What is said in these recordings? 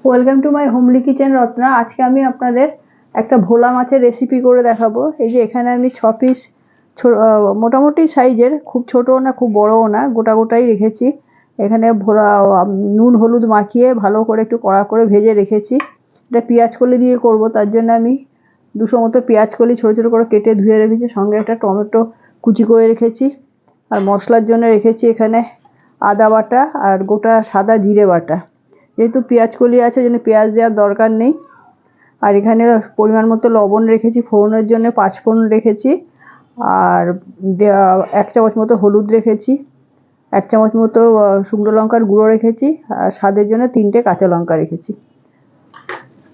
Welcome to my homely kitchen Ratna. আজকে আমি আপনাদের একটা ভোলা মাছের রেসিপি করে দেখাবো। এই যে এখানে আমি 6 পিস মোটামুটি সাইজের, খুব ছোটও না খুব বড়ও না, গোটা গোটাই রেখেছি। এখানে ভোলা নুন হলুদ মাখিয়ে ভালো করে একটু কড়া করে ভেজে রেখেছি। এটা পেঁয়াজ কলি দিয়ে করব, তার জন্য আমি 200 মতো পেঁয়াজ কলি ছোটো ছোটো করে কেটে ধুয়ে রেখেছি। সঙ্গে একটা টমেটো কুচি করে রেখেছি। আর মশলার জন্য রেখেছি এখানে আদা বাটা আর গোটা সাদা জিরে বাটা। যেহেতু পেঁয়াজ কলি আছে জন্য পেঁয়াজ দেওয়ার দরকার নেই। আর এখানে পরিমাণ মতো লবণ রেখেছি, ফোড়নের জন্য 5 ফোড়ন রেখেছি। আর 1 চামচ মতো হলুদ রেখেছি, 1 চামচ মতো শুকনো লঙ্কার গুঁড়ো রেখেছি। আর স্বাদের জন্য 3টে কাঁচা লঙ্কা রেখেছি।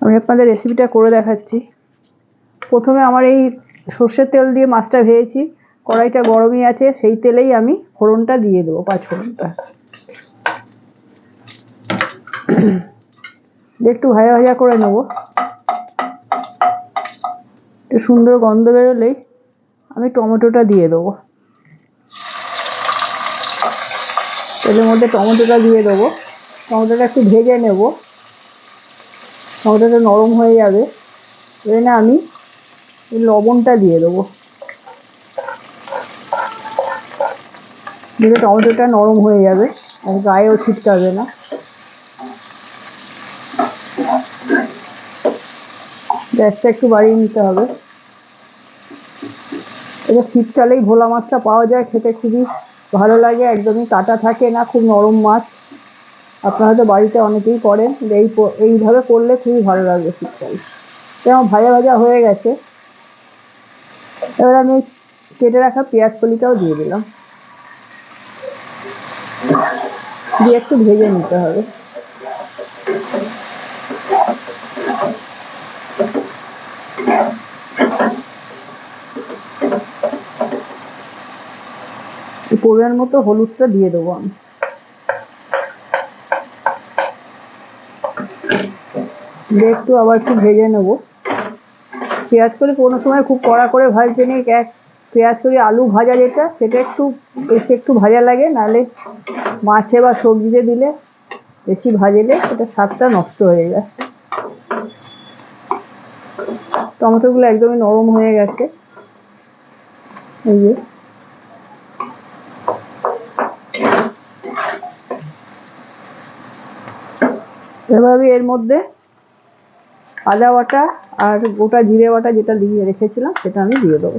আমি আপনাদের রেসিপিটা করে দেখাচ্ছি। প্রথমে আমার এই সর্ষের তেল দিয়ে মাছটা ভেজেছি। কড়াইটা গরমই আছে, সেই তেলেই আমি ফোড়নটা দিয়ে দেবো, 5 ফোড়নটা। একটু ভাজা ভাজা করে নেব। একটু সুন্দর গন্ধ বেরোলেই আমি টমেটোটা দিয়ে দেবো। তেলের মধ্যে টমেটোটা দিয়ে দেবো। টমেটোটা একটু ভেজে নেব। টমেটোটা নরম হয়ে যাবে, এখানে আমি লবণটা দিয়ে দেবো। দিলে টমেটোটা নরম হয়ে যাবে আর গায়েও ছিটকাবে না। গ্যাসটা একটু বাড়িয়ে নিতে হবে। এটা শীতকালেই ভোলা মাছটা পাওয়া যায়, খেতে খুবই ভালো লাগে, একদমই কাটা থাকে না, খুব নরম মাছ। আপনারা হয়তো বাড়িতে অনেকেই করেন, এইভাবে করলে খুবই ভালো লাগবে শীতকালে। যেমন ভাজা ভাজা হয়ে গেছে, এবার আমি কেটে রাখা পেঁয়াজ কলিটাও দিয়ে দিলাম, দিয়ে একটু ভেজে নিতে হবে। পরিমাণ মতো হলুদটা দিয়ে দেবো আমি। দিয়ে একটু আবার একটু ভেজে নেব। পেঁয়াজ কলি কোনো সময় খুব কড়া করে ভাজতে নেই। পেঁয়াজ কলি আলু ভাজা যেটা, সেটা একটু ভাজা লাগে, নাহলে মাছে বা সবজিতে দিলে বেশি ভাজলে সেটা স্বাদটা নষ্ট হয়ে যায়। টমেটোগুলো একদমই নরম হয়ে গেছে। এই যে এবার আমি এর মধ্যে আদা বাটা আর গোটা জিরে বাটা যেটা দিয়ে রেখেছিলাম সেটা আমি দিয়ে দেবো।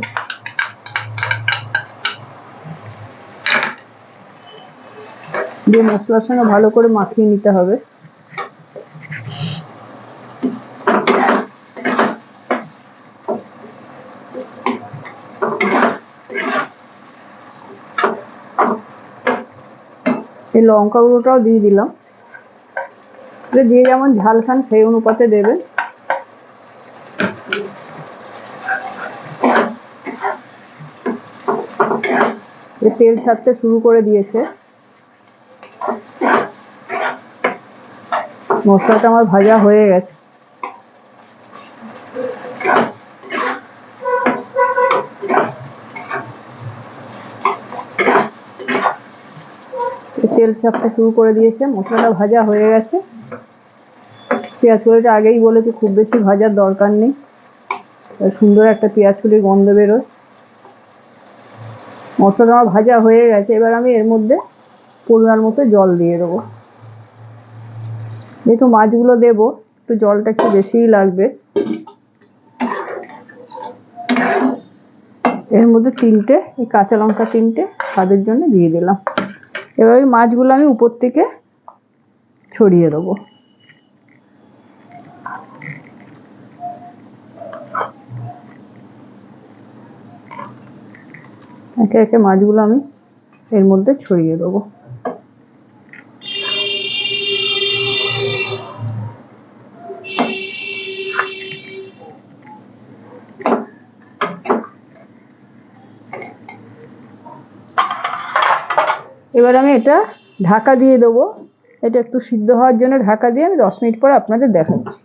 দিয়ে মশলার সঙ্গে ভালো করে মাখিয়ে নিতে হবে। এই লঙ্কা গুঁড়োটাও দিয়ে দিলাম। যে যেমন ঝাল খান সেই অনুপাতে দেবেন। তেল ছাড়তে শুরু করে দিয়েছে। মশলাটা আমার ভাজা হয়ে গেছে। তেল ছাড়তে শুরু করে দিয়েছে, মশলাটা ভাজা হয়ে গেছে। পেঁয়াজ কলিটা আগেই বলেছি খুব বেশি ভাজার দরকার নেই, সুন্দর একটা পেঁয়াজ কলির গন্ধ বেরোয়। মশলাটা আমার ভাজা হয়ে গেছে। এবার আমি এর মধ্যে পরিমাণ মতো জল দিয়ে দেবো। যেহেতু মাছগুলো দেবো, একটু জলটা একটু বেশিই লাগবে। এর মধ্যে 3টে কাঁচা লঙ্কা, 3টে স্বাদের জন্য দিয়ে দিলাম। এবার ওই মাছগুলো আমি উপর থেকে ছড়িয়ে দেবো। একে একে মাছগুলো আমি এর মধ্যে ছড়িয়ে দেবো। এবার আমি এটা ঢাকা দিয়ে দেবো। এটা একটু সিদ্ধ হওয়ার জন্য ঢাকা দিয়ে আমি 10 মিনিট পরে আপনাদের দেখাচ্ছি।